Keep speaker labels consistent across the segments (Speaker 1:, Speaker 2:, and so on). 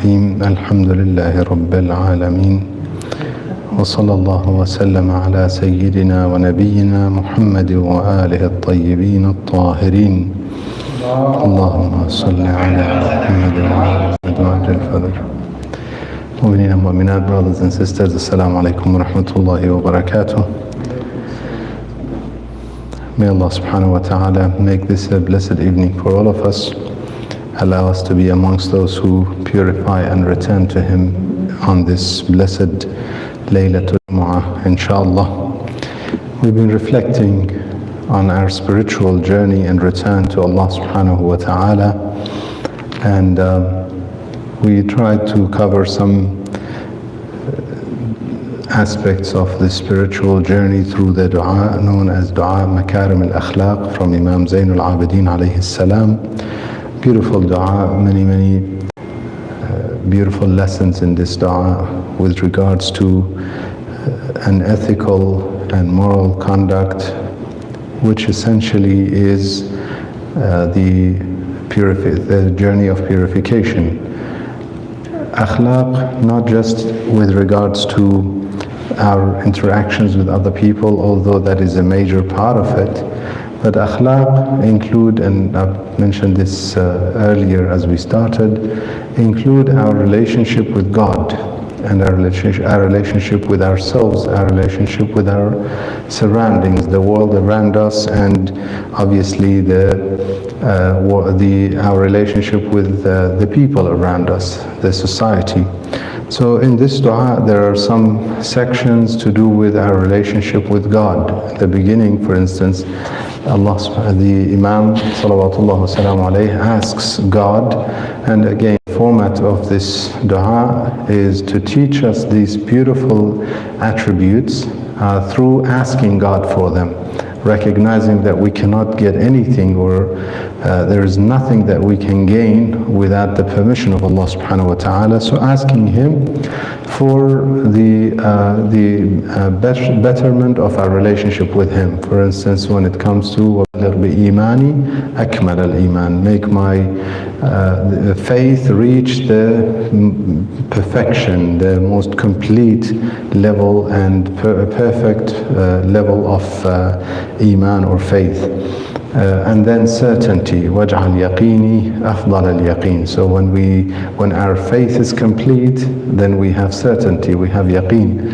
Speaker 1: الرحيم الحمد لله رب العالمين وصلى الله وسلم على سيدنا ونبينا محمد وآله الطيبين الطاهرين اللهم صل على محمد وعلى محمد الفضل مؤمنين ومؤمنات, brothers and sisters, Assalamu alaikum wa rahmatullahi wa barakatuh. May Allah subhanahu wa ta'ala make this a blessed evening for all of us. Allow us to be amongst those who purify and return to Him on this blessed Laylatul Jumu'ah, inshallah. We've been reflecting on our spiritual journey and return to Allah subhanahu wa ta'ala, and we tried to cover some aspects of the spiritual journey through the dua known as Dua Makarim al-Akhlaq from Imam Zainul Abidin alayhi salam. Beautiful dua, many beautiful lessons in this dua with regards to an ethical and moral conduct, which essentially is the journey of purification. Akhlaq, not just with regards to our interactions with other people, although that is a major part of it, but akhlaq include, and I've mentioned this earlier as we started, include our relationship with God and our relationship with ourselves, our relationship with our surroundings, the world around us, and obviously our relationship with the people around us, the society. So in this dua there are some sections to do with our relationship with God. At the beginning, for instance, the Imam salawatullah wa salam alayhi asks God, and again the format of this dua is to teach us these beautiful attributes through asking God for them, recognizing that we cannot get anything, or there is nothing that we can gain without the permission of Allah subhanahu wa ta'ala. So asking Him for the betterment of our relationship with Him. For instance, when it comes to بِإِيمَانِ أَكْمَلَ الْإِيمَانِ, make my faith reach the perfection, the most complete level and perfect level of iman or faith. And then certainty, وَاجْعَلْ يَقِينِي أَفْضَلَ الْيَقِينِ. So when our faith is complete, then we have certainty, we have yaqeen.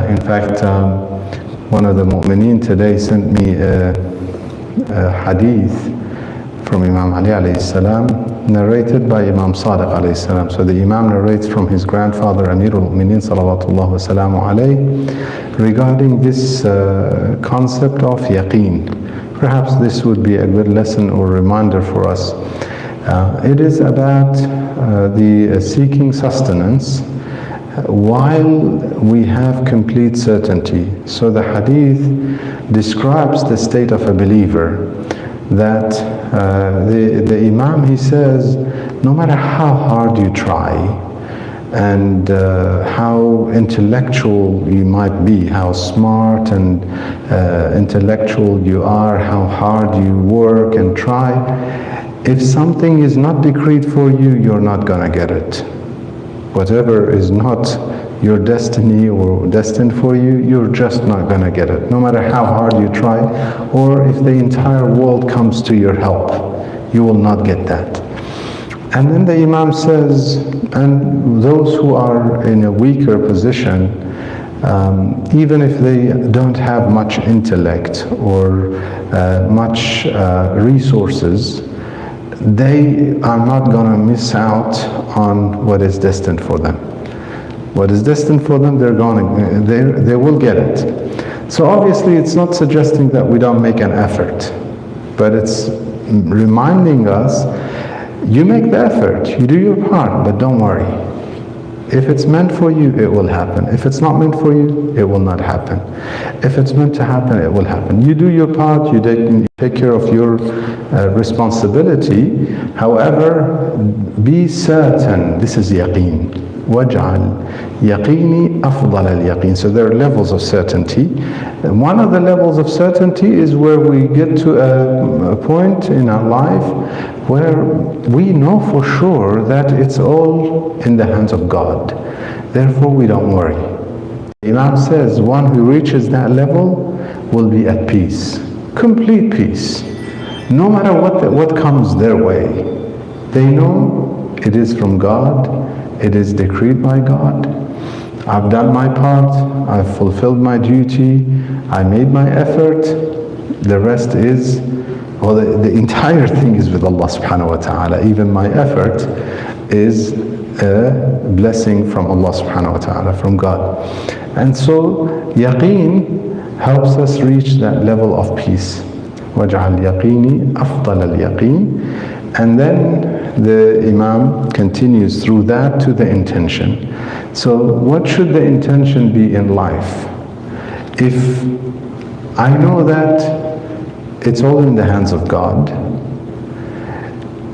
Speaker 1: In fact, one of the mu'mineen today sent me a hadith from Imam Ali alayhi salam, narrated by Imam Sadiq alayhi salam. So the Imam narrates from his grandfather Amirul Mu'mineen salawatullah wa salamu alayhi regarding this concept of yaqeen. Perhaps this would be a good lesson or reminder for us. It is about the seeking sustenance while we have complete certainty. So the hadith describes the state of a believer, that the Imam, he says, no matter how hard you try and how intellectual you might be, how smart and intellectual you are, how hard you work and try, if something is not decreed for you, you're not gonna get it. Whatever is not your destiny or destined for you, you're just not gonna get it, no matter how hard you try, or if the entire world comes to your help, you will not get that. And then the Imam says, and those who are in a weaker position, even if they don't have much intellect or much resources, they are not going to miss out on what is destined for them. What is destined for them, they will get it. So obviously it's not suggesting that we don't make an effort, but it's reminding us, you make the effort, you do your part, but don't worry. If it's meant for you, it will happen. If it's not meant for you, it will not happen. If it's meant to happen, it will happen. You do your part, you take care of your responsibility. However, be certain, this is yaqeen. وَاجْعَلْ يَقِينِي أَفْضَلَ الْيَقِينِ. So there are levels of certainty. One of the levels of certainty is where we get to a point in our life where we know for sure that it's all in the hands of God. Therefore, we don't worry. Imam says one who reaches that level will be at peace, complete peace, no matter what comes their way. They know it is from God, it is decreed by God. I've done my part, I've fulfilled my duty, I made my effort. The rest is, well, the entire thing is with Allah subhanahu wa ta'ala. Even my effort is a blessing from Allah subhanahu wa ta'ala, from God. And so yaqeen helps us reach that level of peace. وَاجْعَلْ يَقِينِي أَفْضَلَ الْيَقِينِ. And then the Imam continues through that to the intention. So what should the intention be in life? If I know that it's all in the hands of God,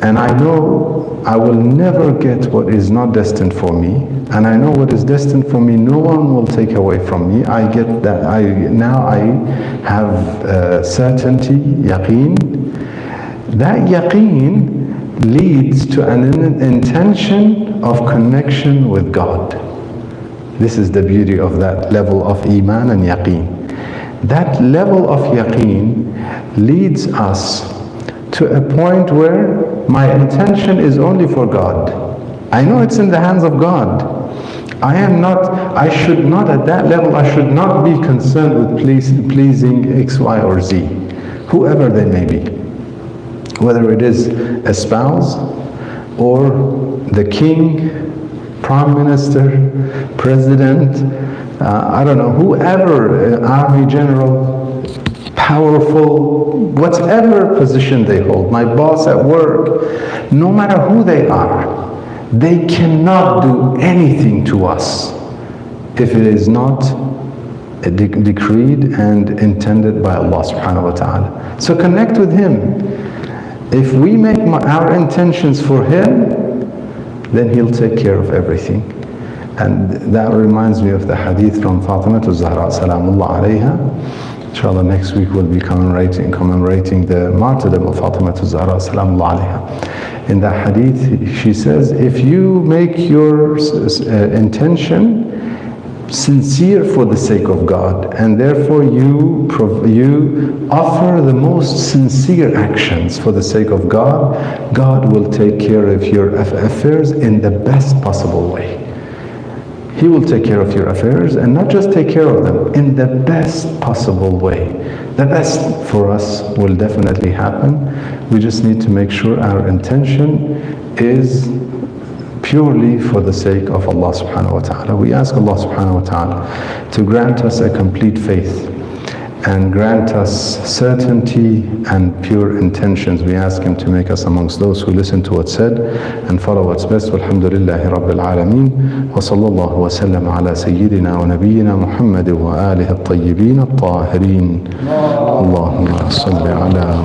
Speaker 1: and I know I will never get what is not destined for me, and I know what is destined for me, no one will take away from me. I get that. Now I have certainty, yaqeen. That yaqeen leads to an intention of connection with God. This is the beauty of that level of iman and yaqeen. That level of yaqeen leads us to a point where my intention is only for God. I know it's in the hands of God. I should not at that level, I should not be concerned with pleasing X, Y, or Z, whoever they may be. Whether it is a spouse, or the king, prime minister, president, I don't know, whoever, army general, powerful, whatever position they hold, my boss at work, no matter who they are, they cannot do anything to us if it is not decreed and intended by Allah subhanahu wa ta'ala. So connect with Him. If we make our intentions for Him, then He'll take care of everything. And that reminds me of the hadith from Fatima Zahra salamullah alayha. Inshallah, next week we'll be commemorating the martyrdom of Fatima Zahra salamullah alayha. In that hadith, she says, if you make your intention sincere for the sake of God, and therefore you offer the most sincere actions for the sake of God, God will take care of your affairs in the best possible way. He will take care of your affairs, and not just take care of them, in the best possible way. The best for us will definitely happen. We just need to make sure our intention is purely for the sake of Allah subhanahu wa ta'ala. We ask Allah subhanahu wa ta'ala to grant us a complete faith and grant us certainty and pure intentions. We ask Him to make us amongst those who listen to what's said and follow what's best. Walhamdulillahi Rabbil Alameen. Wa sallallahu wa sallam ala sayyidina wa nabiyyina Muhammad wa alihi at-tayyibin at-tahirin. Allahumma salli ala